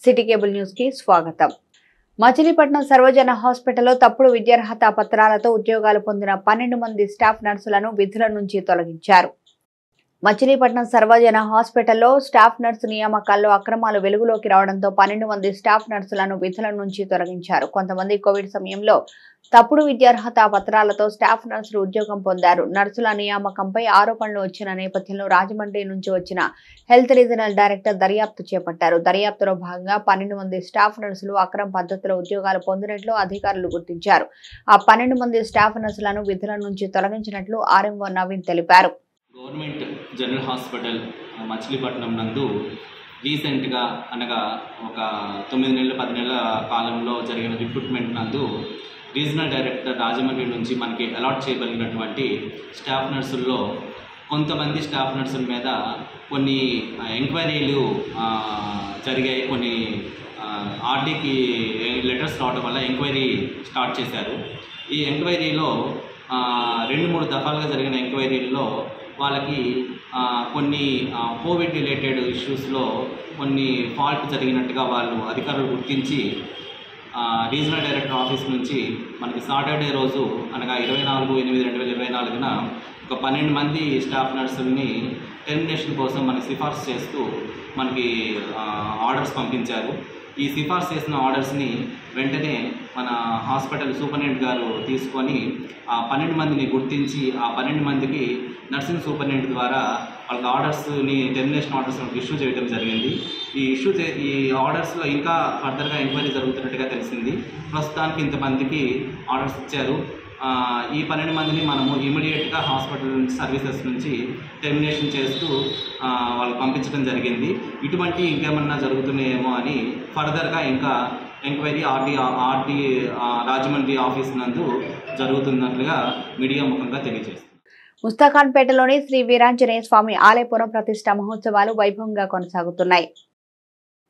City cable news కి స్వాగతం. మచిలీపట్నం సర్వజన హాస్పిటల్లో తప్పుడు విద్యార్హత పత్రాలతో ఉద్యోగాలు పొందిన 12 మంది స్టాఫ్ నర్సులను విధుల నుంచి తొలగించారు. మచిలీపట్నం సర్వజన హాస్పిటల్లో స్టాఫ్ నర్సు నియామకాల్లో అక్రమాలు వెలుగులోకి రావడంతో 12 మంది స్టాఫ్ నర్సులను విధుల నుంచి తొలగించారు. కొంతమంది కోవిడ్ సమయంలో తప్పుడు విద్యార్హత పత్రాలతో స్టాఫ్ నర్సులు ఉద్యోగం పొందారు. నర్సుల నియామకంపై ఆరోపణలు వచ్చిన నేపథ్యంలో రాజమండ్రి నుంచి వచ్చిన హెల్త్ రీజనల్ డైరెక్టర్ దర్యాప్తు చేపట్టారు. దర్యాప్తులో భాగంగా 12 మంది స్టాఫ్ నర్సులు అక్రమ పద్ధతిలో ఉద్యోగాలు పొందినట్లు అధికారులు గుర్తించారు. ఆ 12 మంది స్టాఫ్ నర్సులను విధుల నుంచి తొలగించినట్లు ఆర్ఎంఓ నవీన్ తెలిపారు. గవర్నమెంట్ జనరల్ హాస్పిటల్ మచిలీపట్నం నందు రీసెంట్గా అనగా ఒక 9 నెలల 10 నెలల కాలంలో జరిగిన రిక్రూట్మెంట్ నందు రీజనల్ డైరెక్టర్ రాజమండ్రి నుంచి మనకి అలాట్ చేయబడినటువంటి స్టాఫ్ నర్సుల్లో కొంతమంది స్టాఫ్ నర్సుల మీద కొన్ని ఎంక్వైరీలు జరిగాయి. కొన్ని ఆర్డీకి లెటర్స్ రావడం వల్ల ఎంక్వైరీ స్టార్ట్ చేశారు. ఈ ఎంక్వైరీలో 2-3 దఫాలుగా జరిగిన ఎంక్వైరీల్లో వాళ్ళకి కొన్ని కోవిడ్ రిలేటెడ్ ఇష్యూస్లో కొన్ని ఫాల్ట్ జరిగినట్టుగా వాళ్ళు అధికారులు గుర్తించి రీజనల్ డైరెక్టర్ ఆఫీస్ నుంచి మనకి సాటర్డే రోజు అనగా 24/8/2024న ఒక 12 మంది స్టాఫ్ నర్సుల్ని టెర్మినేషన్ కోసం మనకి సిఫార్సు చేస్తూ మనకి ఆర్డర్స్ పంపించారు. ఈ సిఫార్సు చేసిన ఆర్డర్స్ని వెంటనే మన హాస్పిటల్ సూపరింటెండెంట్ గారు తీసుకొని ఆ 12 మందిని గుర్తించి ఆ 12 మందికి నర్సింగ్ సూపరింటెండెంట్ ద్వారా వాళ్ళకి ఆర్డర్స్ని టెర్మినేషన్ ఆర్డర్స్ ఇష్యూ చేయడం జరిగింది. ఈ ఆర్డర్స్లో ఇంకా ఫర్దర్గా ఎంక్వైరీ జరుగుతున్నట్టుగా తెలిసింది. ప్రస్తుతానికి ఇంతమందికి ఆర్డర్స్ ఇచ్చారు. ఈ 12 మందిని మనము ఇమీడియట్గా హాస్పిటల్ నుంచి సర్వీసెస్ నుంచి టెర్మినేషన్ చేస్తూ వాళ్ళకి పంపించడం జరిగింది. ఇటువంటి ఇంకేమన్నా జరుగుతున్నాయేమో అని ఫర్దర్గా ఇంకా ఎంక్వైరీ ఆర్డీ రాజమండ్రి ఆఫీస్ నందు జరుగుతున్నట్లుగా మీడియా ముఖంగా తెలియజేస్తుంది. ముస్తాఖాన్పేటలోని శ్రీ వీరాంజనేయ స్వామి ఆలయ పునఃప్రతిష్ఠ మహోత్సవాలు వైభవంగా కొనసాగుతున్నాయి.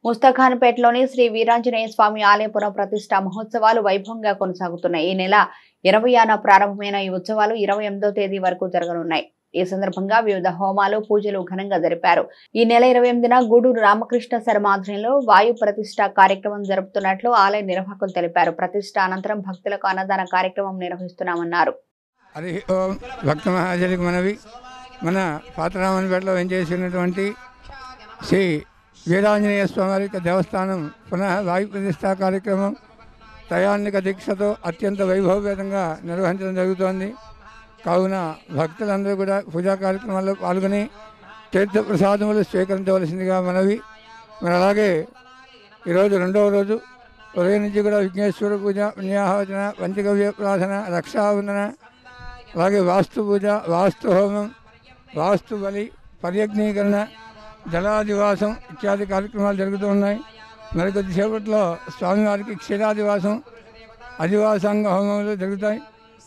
ముస్తాఖాన్పేటలోని శ్రీ వీరాంజనేయ స్వామి ఆలయ పునఃప్రతిష్ఠ మహోత్సవాలు వైభవంగా కొనసాగుతున్నాయి. ఈ నెల 20న ప్రారంభమైన ఈ ఉత్సవాలు 28వ తేదీ వరకు జరగనున్నాయి. ఈ సందర్భంగా వివిధ హోమాలు పూజలు ఘనంగా జరిపారు. ఈ నెల 28న గూడూరు రామకృష్ణ శర్మ ఆధ్వర్యంలో వాయు ప్రతిష్ఠ కార్యక్రమం జరుపుతున్నట్లు ఆలయ నిర్వాహకులు తెలిపారు. ప్రతిష్ఠ అనంతరం భక్తులకు అన్నదాన కార్యక్రమం నిర్వహిస్తున్నామన్నారు. భక్త మహాజనికి మనవి, మన పాతరామన్పేటలో వెంచేసినటువంటి శ్రీ వీరాంజనేయ స్వామి వారి దేవస్థానం పునః వాయు ప్రతిష్ఠా కార్యక్రమం తయాన్నిక దీక్షతో అత్యంత వైభవపేతంగా నిర్వహించడం జరుగుతోంది. కావున భక్తులందరూ కూడా పూజా కార్యక్రమాల్లో పాల్గొని తీర్థ ప్రసాదములు స్వీకరించవలసిందిగా మనవి. మరి అలాగే ఈరోజు 2వ రోజు ఉదయం నుంచి కూడా విఘ్నేశ్వర పూజ, పుణ్యాహవచన, పంచగవ్య ప్రార్థన, రక్షాబంధన, అలాగే వాస్తు పూజ, వాస్తు హోమం, వాస్తు బలి, పర్యజ్ఞీకరణ, జలాదివాసం ఇత్యాది కార్యక్రమాలు జరుగుతూ ఉన్నాయి. మరికొద్దిసేపట్లో స్వామివారికి క్షీరాదివాసం, అధివాసాంగ హోమములు జరుగుతాయి.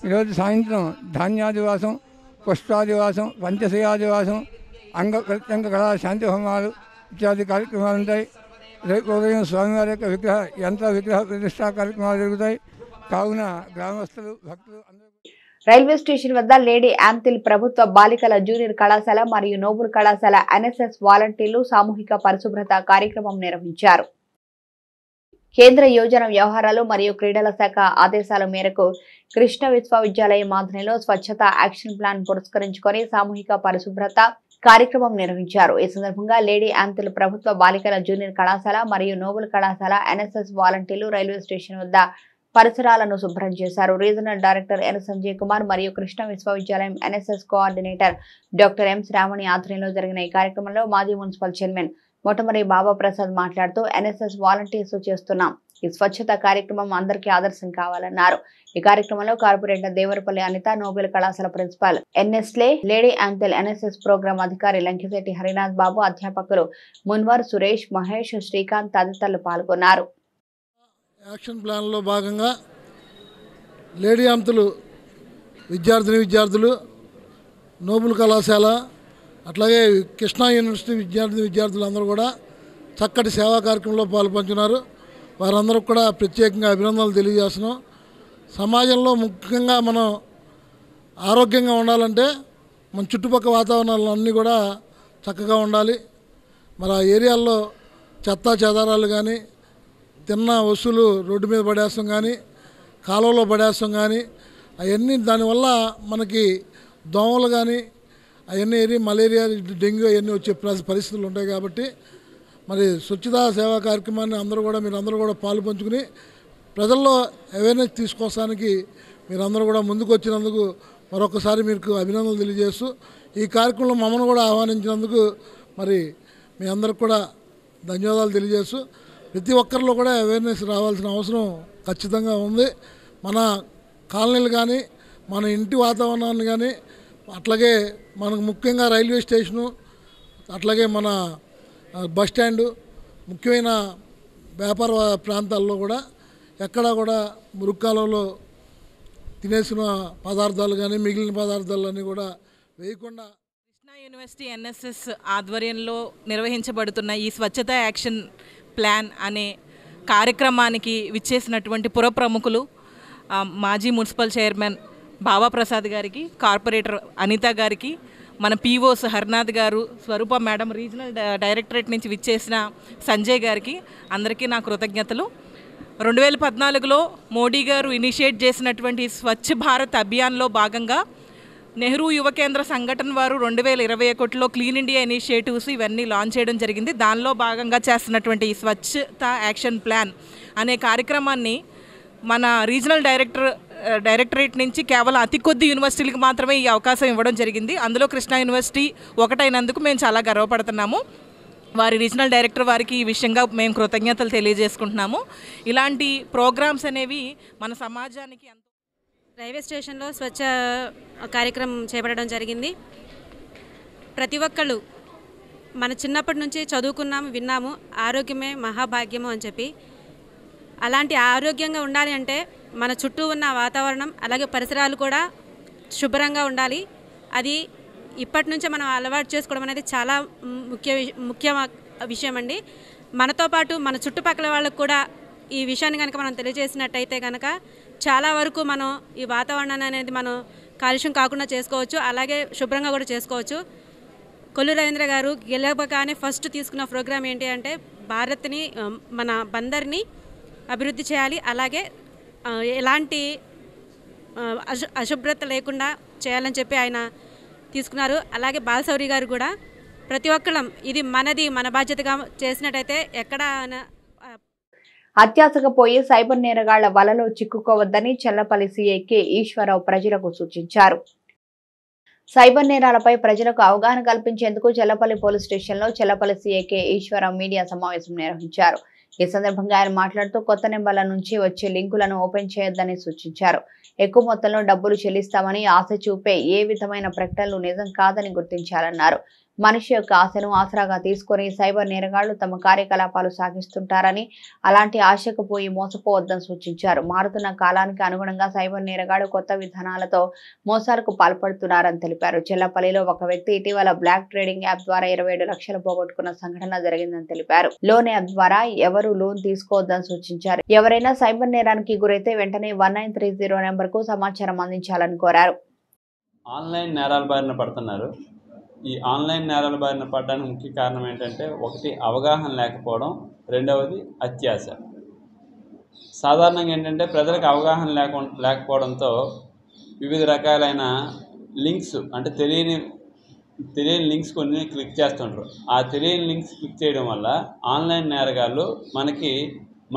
ఈరోజు సాయంత్రం ధాన్యాదివాసం, పుష్పాదివాసం, పంచశయాదివాసం, అంగ ప్రత్యంగ కళా శాంతి హోమాలు ఇత్యాది కార్యక్రమాలు ఉంటాయి. రేపు ఉదయం స్వామివారి యొక్క విగ్రహ ప్రతిష్టా కార్యక్రమాలు జరుగుతాయి. కావున గ్రామస్తులు భక్తులు అందరూ రైల్వే స్టేషన్ వద్ద లేడీ యాంతిల్ ప్రభుత్వ బాలికల జూనియర్ కళాశాల మరియు నోబుల్ కళాశాల ఎన్ఎస్ఎస్ వాలంటీర్లు సామూహిక పరిశుభ్రత కార్యక్రమం నిర్వహించారు. కేంద్ర యోజన వ్యవహారాలు మరియు క్రీడల శాఖ ఆదేశాల మేరకు కృష్ణ విశ్వవిద్యాలయం ఆధ్వర్యంలో స్వచ్ఛత యాక్షన్ ప్లాన్ పురస్కరించుకొని సామూహిక పరిశుభ్రత కార్యక్రమం నిర్వహించారు. ఈ సందర్భంగా లేడీ యాంతిల్ ప్రభుత్వ బాలికల జూనియర్ కళాశాల మరియు నోబుల్ కళాశాల ఎన్ఎస్ఎస్ వాలంటీర్లు రైల్వే స్టేషన్ వద్ద పరిసరాలను శుభ్రం చేశారు. Regional director N Sanjay Kumar మరియు కృష్ణ విశ్వవిద్యాలయం NSS coordinator doctor M Sravani ఆధ్వర్యంలో జరిగిన ఈ కార్యక్రమంలో మాజీ మున్సిపల్ చైర్మన్ మొట్టమొదటి బాబా ప్రసాద్ మాట్లాడుతూ ఎన్ఎస్ఎస్ వాలంటీర్స్ చేస్తున్నాం ఈ స్వచ్ఛత కార్యక్రమం అందరికీ ఆదర్శం కావాలన్నారు. ఈ కార్యక్రమంలో కార్పొరేటర్ దేవరపల్లి అనిత, నోబెల్ కళాశాల ప్రిన్సిపాల్ ఎన్ఎస్లే, లేడీ యాంతిల్ ఎన్ఎస్ఎస్ ప్రోగ్రాం అధికారి లంకిశెట్టి హరినాథ్ బాబు, అధ్యాపకులు మున్వర్, సురేష్, మహేష్, శ్రీకాంత్ తదితరులు పాల్గొన్నారు. యాక్షన్ ప్లాన్లో భాగంగా లేడీ యాంతులు విద్యార్థులు, నోబుల్ కళాశాల, అట్లాగే కృష్ణా యూనివర్సిటీ విద్యార్థులు అందరూ కూడా చక్కటి సేవా కార్యక్రమంలో పాల్పంచున్నారు. వారందరూ కూడా ప్రత్యేకంగా అభినందనలు తెలియజేస్తున్నాం. సమాజంలో ముఖ్యంగా మనం ఆరోగ్యంగా ఉండాలంటే మన చుట్టుపక్కల వాతావరణాలు అన్నీ కూడా చక్కగా ఉండాలి. మరి ఆ ఏరియాల్లో చెత్త చెదారాలు కానీ తిన్న వస్తువులు రోడ్డు మీద పడేస్తాం కానీ కాలువలో పడేస్తాం కానీ అవన్నీ దానివల్ల మనకి దోమలు కానీ అవన్నీ మలేరియా డెంగ్యూ అవన్నీ వచ్చే పరిస్థితులు ఉంటాయి. కాబట్టి మరి స్వచ్ఛతా సేవా కార్యక్రమాన్ని మీరందరూ కూడా పాలు పంచుకుని ప్రజల్లో అవేర్నెస్ తీసుకోవడానికి మీరందరూ కూడా ముందుకు వచ్చినందుకు మరొకసారి మీకు అభినందనలు తెలియజేస్తూ ఈ కార్యక్రమంలో మమ్మల్ని కూడా ఆహ్వానించినందుకు మరి మీ అందరికి కూడా ధన్యవాదాలు తెలియజేస్తూ ప్రతి ఒక్కరిలో కూడా అవేర్నెస్ రావాల్సిన అవసరం ఖచ్చితంగా ఉంది. మన కాలనీలు కానీ మన ఇంటి వాతావరణాన్ని కానీ అట్లాగే మనకు ముఖ్యంగా రైల్వే స్టేషను అట్లాగే మన బస్ స్టాండు ముఖ్యమైన వ్యాపార ప్రాంతాల్లో కూడా ఎక్కడా కూడా మురుక్కాలలో తినేసిన పదార్థాలు కానీ మిగిలిన పదార్థాలన్నీ కూడా వేయకుండా కృష్ణా యూనివర్సిటీ ఎన్ఎస్ఎస్ ఆధ్వర్యంలో నిర్వహించబడుతున్న ఈ స్వచ్ఛతా యాక్షన్ ప్లాన్ అనే కార్యక్రమానికి విచ్చేసినటువంటి పుర ప్రముఖులు మాజీ మున్సిపల్ చైర్మన్ బాబాప్రసాద్ గారికి, కార్పొరేటర్ అనిత గారికి, మన పీఓస్ హర్నాథ్ గారు, స్వరూప మేడం, రీజనల్ డైరెక్టరేట్ నుంచి విచ్చేసిన సంజయ్ గారికి అందరికీ నా కృతజ్ఞతలు. 2014లో మోడీ గారు ఇనిషియేట్ చేసినటువంటి స్వచ్ఛ భారత్ అభియాన్లో భాగంగా నెహ్రూ యువ కేంద్ర సంఘటన వారు 2021లో క్లీన్ ఇండియా ఇనిషియేటివ్స్ ఇవన్నీ లాంచ్ చేయడం జరిగింది. దానిలో భాగంగా చేస్తున్నటువంటి ఈ స్వచ్ఛతా యాక్షన్ ప్లాన్ అనే కార్యక్రమాన్ని మన రీజనల్ డైరెక్టరేట్ నుంచి కేవలం అతి కొద్ది యూనివర్సిటీలకు మాత్రమే ఈ అవకాశం ఇవ్వడం జరిగింది. అందులో కృష్ణా యూనివర్సిటీ ఒకటైనందుకు మేము చాలా గర్వపడుతున్నాము. వారి రీజనల్ డైరెక్టర్ వారికి ఈ విషయంగా మేము కృతజ్ఞతలు తెలియజేసుకుంటున్నాము. ఇలాంటి ప్రోగ్రామ్స్ అనేవి మన సమాజానికి రైల్వే స్టేషన్లో స్వచ్ఛ కార్యక్రమం చేపట్టడం జరిగింది. ప్రతి ఒక్కళ్ళు మన చిన్నప్పటి నుంచి చదువుకున్నాము, విన్నాము, ఆరోగ్యమే మహాభాగ్యము అని చెప్పి. అలాంటి ఆరోగ్యంగా ఉండాలి అంటే మన చుట్టూ ఉన్న వాతావరణం అలాగే పరిసరాలు కూడా శుభ్రంగా ఉండాలి. అది ఇప్పటి నుంచే మనం అలవాటు చేసుకోవడం అనేది చాలా ముఖ్య విషయం అండి. మనతో పాటు మన చుట్టుపక్కల వాళ్ళకు కూడా ఈ విషయాన్ని కనుక మనం తెలియజేసినట్టయితే కనుక చాలా వరకు మనం ఈ వాతావరణాన్ని అనేది మనం కాలుష్యం కాకుండా చేసుకోవచ్చు, అలాగే శుభ్రంగా కూడా చేసుకోవచ్చు. కొల్లు రవీంద్ర గారు గెలవగానే ఫస్ట్ తీసుకున్న ప్రోగ్రామ్ ఏంటి అంటే భారత్ని మన బందర్ని అభివృద్ధి చేయాలి, అలాగే ఎలాంటి అశుభ్రత లేకుండా చేయాలని చెప్పి ఆయన తీసుకున్నారు. అలాగే బాలశౌరి గారు కూడా ప్రతి ఒక్కళ్ళం ఇది మన బాధ్యతగా చేసినట్టయితే ఎక్కడ అత్యాశకు పోయి సైబర్ నేరగాళ్ల వలలో చిక్కుకోవద్దని చెల్లపల్లి సీఐ కె ఈశ్వరరావు ప్రజలకు సూచించారు. సైబర్ నేరాలపై ప్రజలకు అవగాహన కల్పించేందుకు చెల్లపల్లి పోలీస్ స్టేషన్లో Challapalli CI K Eswararao media సమావేశం నిర్వహించారు. ఈ సందర్భంగా ఆయన మాట్లాడుతూ కొత్త నెంబర్ల నుంచి వచ్చే లింకులను ఓపెన్ చేయొద్దని సూచించారు. ఎక్కువ మొత్తంలో డబ్బులు చెల్లిస్తామని ఆశ చూపే ఏ విధమైన ప్రకటనలు నిజం కాదని గుర్తించాలన్నారు. మనిషి యొక్క ఆశను ఆసరాగా తీసుకుని సైబర్ నేరగాళ్లు తమ కార్యకలాపాలు సాగిస్తుంటారని, అలాంటి ఆశకు పోయి మోసపోవద్దని సూచించారు. మారుతున్న కాలానికి అనుగుణంగా సైబర్ నేరగాళ్లు కొత్త విధానాలతో మోసాలకు పాల్పడుతున్నారని తెలిపారు. చెల్లపల్లిలో ఒక వ్యక్తి ఇటీవల బ్లాక్ ట్రేడింగ్ యాప్ ద్వారా 27 లక్షలు పోగొట్టుకున్న సంఘటన జరిగిందని తెలిపారు. లోన్ యాప్ ద్వారా ఎవరు లోన్ తీసుకోవద్దని సూచించారు. ఎవరైనా సైబర్ నేరానికి గురైతే వెంటనే 1930 నెంబర్ కు సమాచారం అందించాలని కోరారు. ఆన్లైన్ నేరాల బారిన పడుతున్నారు. ఈ ఆన్లైన్ నేరాల బారిన పడడానికి ముఖ్య కారణం ఏంటంటే, ఒకటి అవగాహన లేకపోవడం, రెండవది అత్యాశ. సాధారణంగా ఏంటంటే ప్రజలకు అవగాహన లేకపోవడంతో వివిధ రకాలైన లింక్స్, అంటే తెలియని లింక్స్ కొన్ని క్లిక్ చేస్తుంటారు. ఆ తెలియని లింక్స్ క్లిక్ చేయడం వల్ల ఆన్లైన్ నేరగాళ్ళు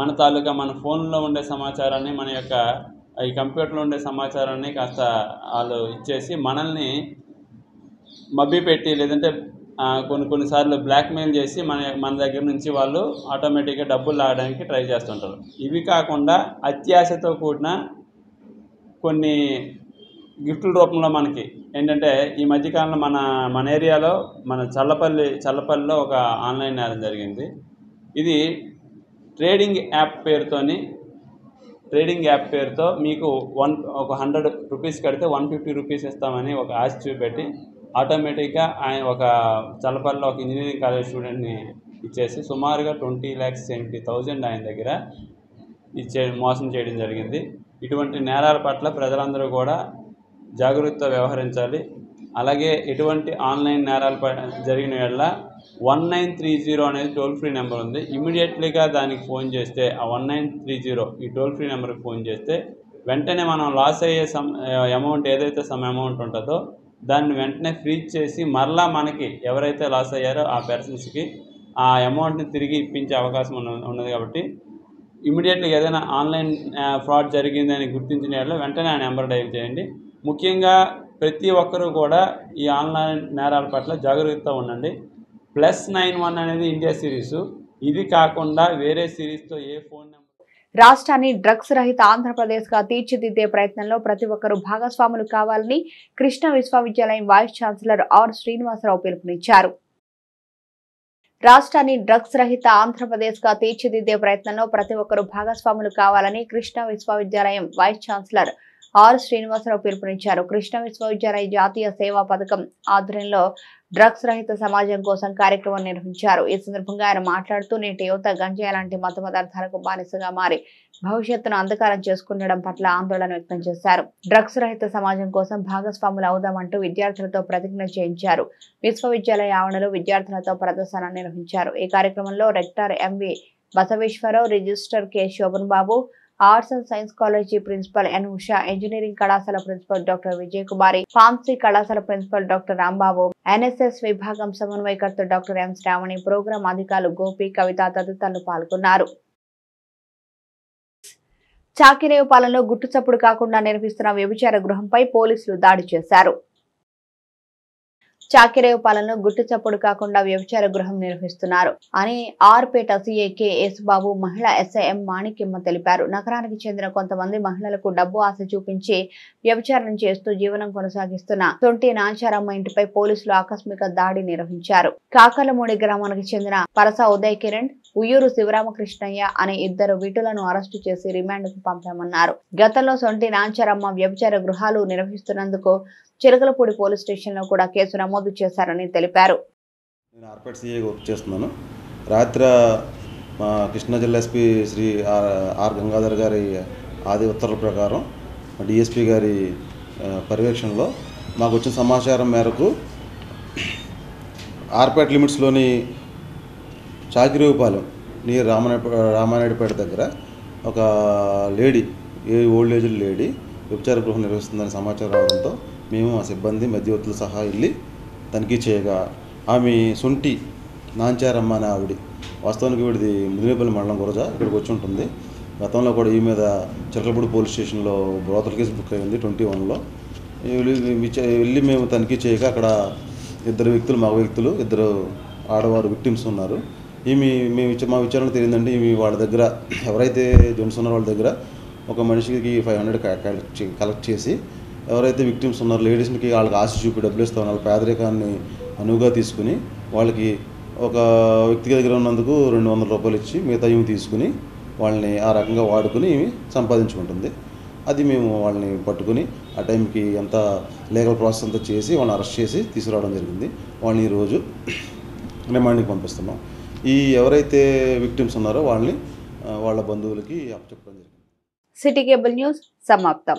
మన తాలూకా మన ఫోన్లో ఉండే సమాచారాన్ని, మన యొక్క ఈ కంప్యూటర్లో ఉండే సమాచారాన్ని కాస్త వాళ్ళు ఇచ్చేసి మనల్ని మభ్యపెట్టి, లేదంటే కొన్నిసార్లు బ్లాక్మెయిల్ చేసి మన దగ్గర నుంచి వాళ్ళు ఆటోమేటిక్గా డబ్బులు లాగడానికి ట్రై చేస్తుంటారు. ఇవి కాకుండా అత్యాశతో కూడిన కొన్ని గిఫ్టుల రూపంలో మనకి ఏంటంటే, ఈ మధ్యకాలంలో మన ఏరియాలో మన చల్లపల్లిలో ఒక ఆన్లైన్ నేరం జరిగింది. ఇది ట్రేడింగ్ యాప్ పేరుతో మీకు ఒక 100 రూపీస్ కడితే 150 రూపీస్ ఇస్తామని ఒక ఆశ చూపెట్టి ఆటోమేటిక్గా ఆయన ఒక చల్లపల్లిలో ఒక ఇంజనీరింగ్ కాలేజ్ స్టూడెంట్ని ఇచ్చేసి సుమారుగా 20,70,000 ఆయన దగ్గర మోసం చేయడం జరిగింది. ఇటువంటి నేరాల పట్ల ప్రజలందరూ కూడా జాగరూకత వ్యవహరించాలి. అలాగే ఎటువంటి ఆన్లైన్ నేరాలు జరిగిన వేళ 1930 అనేది టోల్ ఫ్రీ నెంబర్ ఉంది. ఇమీడియట్లీగా దానికి ఫోన్ చేస్తే, ఆ 1930 ఈ టోల్ ఫ్రీ నెంబర్కి ఫోన్ చేస్తే వెంటనే మనం లాస్ అయ్యే అమౌంట్ ఏదైతే అమౌంట్ ఉంటుందో దాన్ని వెంటనే ఫ్రీజ్ చేసి మరలా మనకి ఎవరైతే లాస్ అయ్యారో ఆ పర్సన్స్కి ఆ అమౌంట్ని తిరిగి ఇప్పించే అవకాశం ఉన్నది. కాబట్టి ఇమీడియట్గా ఏదైనా ఆన్లైన్ ఫ్రాడ్ జరిగిందని గుర్తించిన వాళ్ళు వెంటనే ఆ నెంబర్ డయల్ చేయండి. ముఖ్యంగా ప్రతి ఒక్కరూ కూడా ఈ ఆన్లైన్ నేరాల పట్ల జాగ్రత్తగా ఉండండి. +91 అనేది ఇండియా సిరీసు. ఇది కాకుండా వేరే సిరీస్తో ఏ ఫోన్ నెంబర్ రాష్ట్రాన్ని డ్రగ్స్ రహిత ఆంధ్రప్రదేశ్ గా తీర్చిదిద్దే ప్రయత్నంలో ప్రతి ఒక్కరూ భాగస్వాములు కావాలని కృష్ణా విశ్వవిద్యాలయం వైస్ ఛాన్సలర్ ఆర్ శ్రీనివాసరావు పిలుపునిచ్చారు. రాష్ట్రాన్ని డ్రగ్స్ రహిత ఆంధ్రప్రదేశ్ గా తీర్చిదిద్దే ప్రయత్నంలో ప్రతి ఒక్కరూ భాగస్వాములు కావాలని కృష్ణా విశ్వవిద్యాలయం వైస్ ఛాన్సలర్ ఆర్ శ్రీనివాసరావు పిలుపునిచ్చారు. కృష్ణా విశ్వవిద్యాలయ జాతీయ సేవా పథకం ఆధ్వర్యంలో డ్రగ్స్ రహిత సమాజం కోసం కార్యక్రమం నిర్వహించారు. ఈ సందర్భంగా ఆయన మాట్లాడుతూ నేటి యువత గంజాయి లాంటి మత్తు పదార్థాలకు బానిసగా మారి భవిష్యత్తును అంధకారం చేసుకుండడం పట్ల ఆందోళన వ్యక్తం చేశారు. డ్రగ్స్ రహిత సమాజం కోసం భాగస్వాములు అవుదామంటూ విద్యార్థులతో ప్రతిజ్ఞ చేయించారు. విశ్వవిద్యాలయ ఆవరణలో విద్యార్థులతో ప్రదర్శన నిర్వహించారు. ఈ కార్యక్రమంలో rector MV Basaveswararao, register K Sobhan Babu, arts and science college principal N Usha, engineering కళాశాల principal doctor Vijay Kumari, pharmacy కళాశాల ప్రిన్సిపల్ డాక్టర్ రాంబాబు, ఎన్ఎస్ఎస్ విభాగం సమన్వయకర్త డాక్టర్ ఎం శ్రావణి, ప్రోగ్రాం అధికారులు గోపి, కవిత తదితరులు పాల్గొన్నారు. చాకిరేవుపాలెంలో గుట్టుచప్పుడు కాకుండా నిర్వహిస్తున్న వ్యభిచార గృహంపై పోలీసులు దాడి చేశారు. చాకిరేవుపాలెంలో గుట్టు చప్పుడు కాకుండా వ్యభిచార గృహం నిర్వహిస్తున్నారు అని ఆర్పేట సిఐ కె యేసుబాబు, మహిళా ఎస్ఐఎం మాణిక్యమ్మ తెలిపారు. నగరానికి చెందిన కొంతమంది మహిళలకు డబ్బు ఆశ చూపించి వ్యభిచారం చేస్తూ జీవనం కొనసాగిస్తున్న తొంటి నాంచారమ్మ ఇంటిపై పోలీసులు ఆకస్మిక దాడి నిర్వహించారు. కాకలమూడి గ్రామానికి చెందిన పరస ఉదయ్ కిరణ్, ఉయ్యూరు శివరామకృష్ణయ్య అనే ఇద్దరు వీటులను అరెస్టు చేసి రిమాండ్ కు పంపామన్నారు. గతంలో సొంటి నాంచారమ్మ వ్యభిచార గృహాలు నిర్వహిస్తున్నందుకు చిలకలపూడి పోలీస్ స్టేషన్ లో కూడా కేసు నమోదు చేశారని తెలిపారు. నేను ఆర్పేట సిఐ వర్క్ చేస్తున్నాను. రాత్రి మా కృష్ణా జిల్లా ఎస్పీ శ్రీ ఆర్ గంగాధర్ గారి ఆది ఉత్తర్వుల ప్రకారం డిఎస్పీ గారి పర్యవేక్షణలో మాకు వచ్చిన సమాచారం మేరకు ఆర్పేట లిమిట్స్లోని చాకిరేవుపాలెం నియర్ రామానాయుడుపేట దగ్గర ఒక లేడీ, ఓల్డ్ ఏజ్ లేడీ వ్యభిచార గృహం నిర్వహిస్తుందని సమాచారం రావడంతో మేము ఆ సిబ్బంది మధ్యవర్తులు సహా వెళ్ళి తనిఖీ చేయగా ఆమె సొంటి నాంచారమ్మ అనే ఆవిడ, వాస్తవానికి వీడిది ముదినేపల్లి మండలం గురజ, ఇక్కడికి వచ్చి ఉంటుంది. గతంలో కూడా ఈ మీద చిలకలపూడి పోలీస్ స్టేషన్లో బ్రోతల్ కేసు బుక్ అయింది 21లో. వెళ్ళి మేము తనిఖీ చేయగా అక్కడ మగ వ్యక్తులు, ఇద్దరు ఆడవారు విక్టిమ్స్ ఉన్నారు. మా విచారణ తెలియదండి, వాళ్ళ దగ్గర ఎవరైతే జెంట్స్ ఉన్నారో వాళ్ళ దగ్గర ఒక మనిషికి 500 కలెక్ట్ చేసి ఎవరైతే విక్టిమ్స్ ఉన్నారో లేడీస్కి వాళ్ళకి ఆశ చూపి డబ్బులు ఇస్తాం, వాళ్ళ పేదరికాన్ని అనువుగా తీసుకుని వాళ్ళకి ఒక వ్యక్తి దగ్గర ఉన్నందుకు 200 రూపాయలు ఇచ్చి మిగతా ఇవి తీసుకుని వాళ్ళని ఆ రకంగా వాడుకుని సంపాదించుకుంటుంది. అది మేము వాళ్ళని పట్టుకుని ఆ టైంకి అంతా లీగల్ ప్రాసెస్ అంతా చేసి వాళ్ళని అరెస్ట్ చేసి తీసుకురావడం జరిగింది. వాళ్ళని ఈరోజు రిమాండ్కి పంపిస్తున్నాం. ఎవరైతే విక్టిమ్స్ ఉన్నారో వాళ్ళని వాళ్ళ బంధువులకి అప్పచెప్పడం జరిగింది. సిటీ కేబుల్ న్యూస్ సమాప్తం.